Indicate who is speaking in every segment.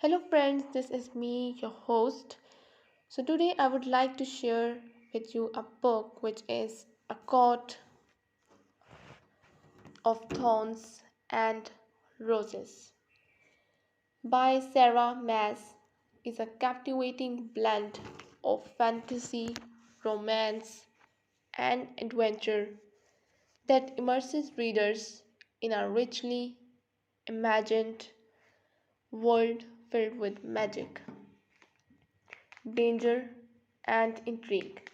Speaker 1: Hello, friends, this is me, your host. So, today I would like to share with you a book which is A Court of Thorns and Roses by Sarah Maas. Is a captivating blend of fantasy, romance, and adventure that immerses readers in a richly imagined world filled with magic, danger, and intrigue.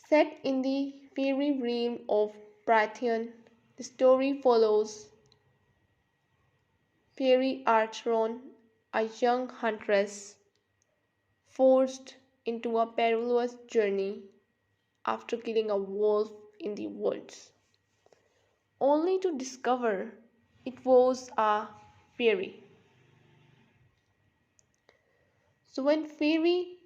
Speaker 1: Set in the fairy realm of Brythian, the story follows Fairy Archeron, a young huntress forced into a perilous journey after killing a wolf in the woods, only to discover it was a fairy. So when Fairy,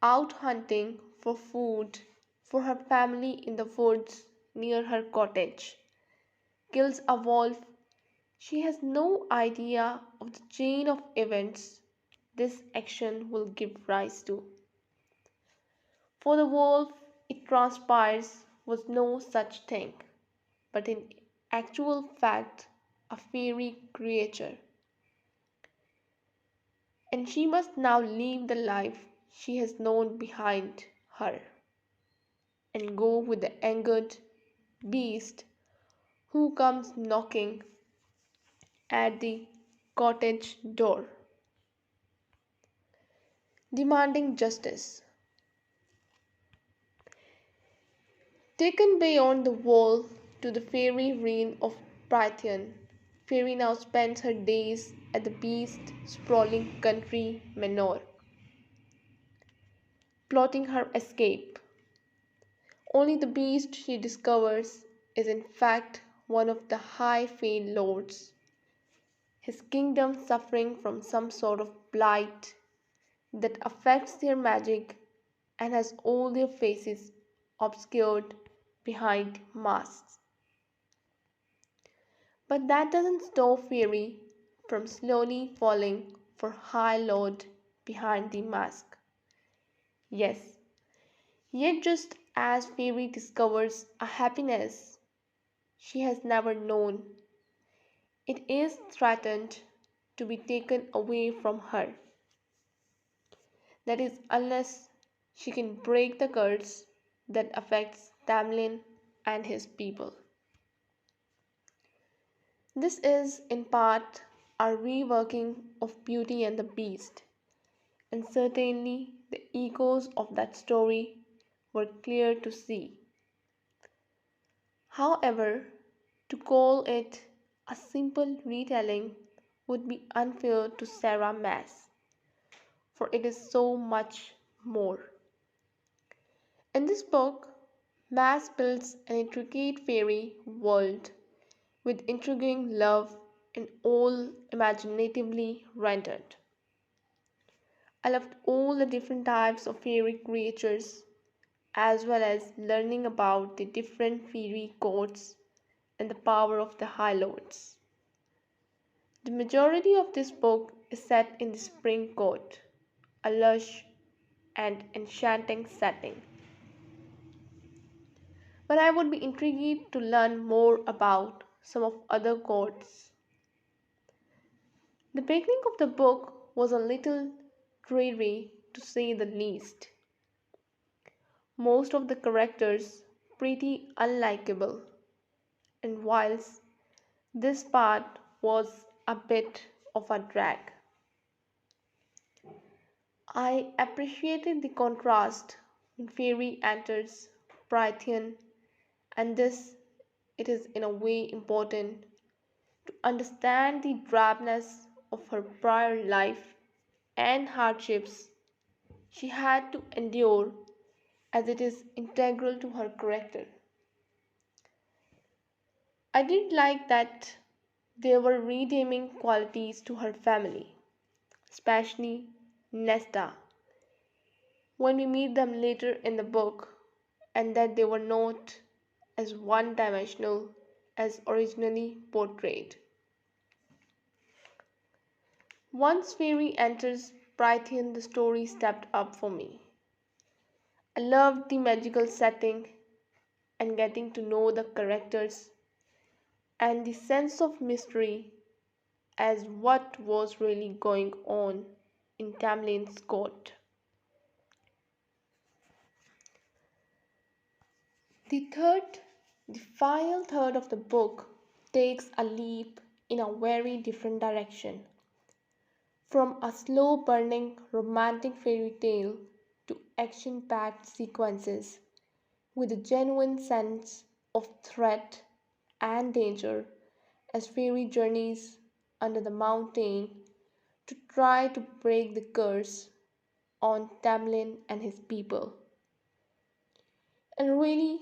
Speaker 1: out hunting for food for her family in the woods near her cottage, kills a wolf, she has no idea of the chain of events this action will give rise to. For the wolf, it transpires, was no such thing, but in actual fact a fairy creature, and she must now leave the life she has known behind her and go with the angered beast who comes knocking at the cottage door, demanding justice. Taken beyond the wall to the fairy realm of Prythian, Fairy now spends her days at the beast's sprawling country manor, plotting her escape. Only the beast she discovers is in fact one of the high Fae lords, his kingdom suffering from some sort of blight that affects their magic and has all their faces obscured behind masks. But that doesn't stop Fairy from slowly falling for High Lord behind the mask. Yes, yet just as Fairy discovers a happiness she has never known, it is threatened to be taken away from her. That is, unless she can break the curse that affects Tamlin and his people. This is, in part, a reworking of Beauty and the Beast, and certainly the echoes of that story were clear to see. However, to call it a simple retelling would be unfair to Sarah Maas, for it is so much more. In this book, Maas builds an intricate fairy world with intriguing love and all imaginatively rendered. I loved all the different types of fairy creatures as well as learning about the different fairy courts and the power of the High Lords. The majority of this book is set in the Spring Court, a lush and enchanting setting. But I would be intrigued to learn more about some of other courts. The beginning of the book was a little dreary to say the least. Most of the characters pretty unlikable, and whilst this part was a bit of a drag, I appreciated the contrast when Fairy enters Prythian, and this it is in a way important to understand the drabness of her prior life and hardships she had to endure, as it is integral to her character. I did like that there were redeeming qualities to her family, especially Nesta, when we meet them later in the book, and that they were not as one dimensional as originally portrayed. Once Fairy enters Brythian, the story stepped up for me. I loved the magical setting and getting to know the characters and the sense of mystery as what was really going on in Tamlin's court. The third, the final third of the book takes a leap in a very different direction. From a slow burning romantic fairy tale to action packed sequences with a genuine sense of threat and danger as Fairy journeys under the mountain to try to break the curse on Tamlin and his people. And really,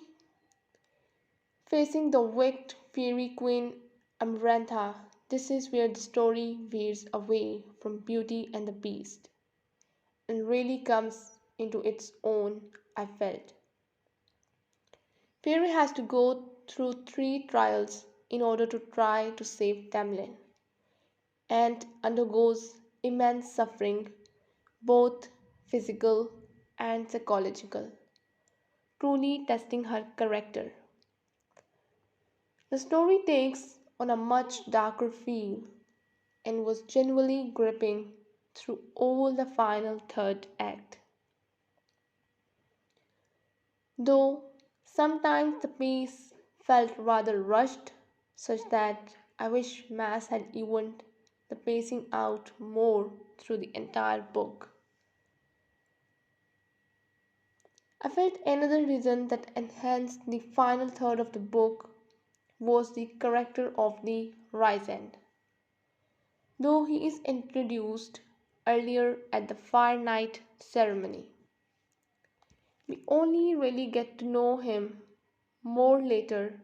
Speaker 1: facing the wicked Fairy Queen Amarantha, this is where the story veers away from Beauty and the Beast and really comes into its own, I felt. Fairy has to go through three trials in order to try to save Tamlin and undergoes immense suffering, both physical and psychological, truly testing her character. The story takes on a much darker feel and was genuinely gripping through all the final third act. Though sometimes the pace felt rather rushed, such that I wish Maas had evened the pacing out more through the entire book. I felt another reason that enhanced the final third of the book was the character of the Rysand. Though he is introduced earlier at the Fire Night ceremony, we only really get to know him more later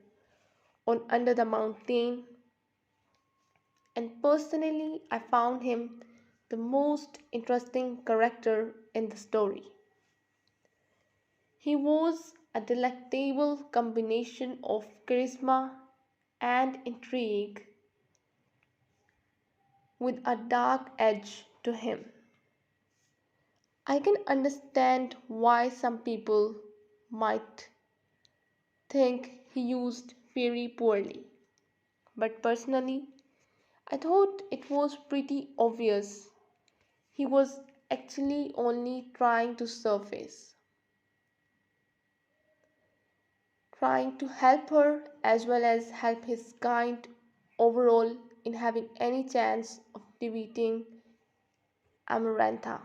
Speaker 1: on Under the Mountain, and personally, I found him the most interesting character in the story. He was a delectable combination of charisma and intrigue with a dark edge to him. I can understand why some people might think he used Fairy poorly, but personally, I thought it was pretty obvious he was actually only trying to surface, trying to help her as well as help his kind overall in having any chance of defeating Amarantha.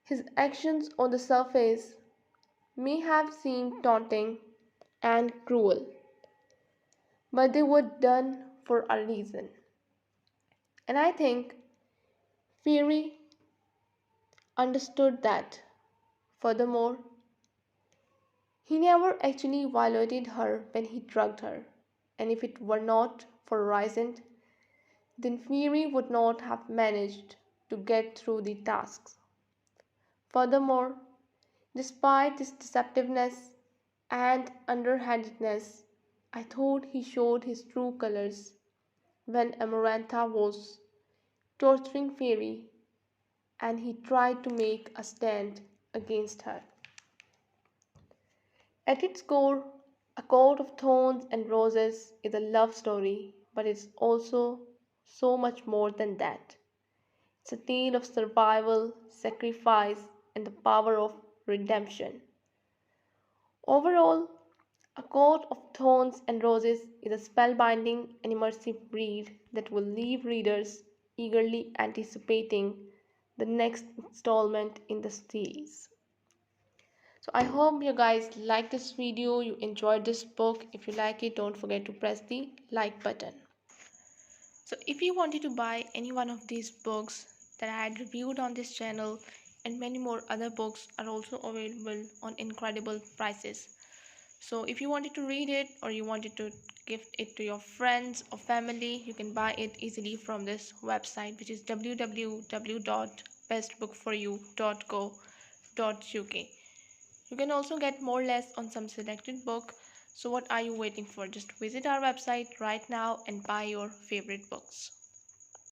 Speaker 1: His actions on the surface may have seemed taunting and cruel, but they were done for a reason. And I think Fury understood that. Furthermore, he never actually violated her when he drugged her, and if it were not for Rysand, then Fury would not have managed to get through the tasks. Furthermore, despite his deceptiveness and underhandedness, I thought he showed his true colors when Amarantha was torturing Fairy and he tried to make a stand against her. At its core, A Court of Thorns and Roses is a love story, but it's also so much more than that. It's a tale of survival, sacrifice, and the power of redemption. Overall, A Court of Thorns and Roses is a spellbinding and immersive read that will leave readers eagerly anticipating the next installment in the series. So I hope you guys like this video, you enjoyed this book. If you like it, don't forget to press the like button. So if you wanted to buy any one of these books that I had reviewed on this channel, and many more other books are also available on incredible prices. So if you wanted to read it or you wanted to gift it to your friends or family, you can buy it easily from this website, which is www.bestbookforyou.co.uk. You can also get more or less on some selected book. So what are you waiting for? Just visit our website right now and buy your favorite books.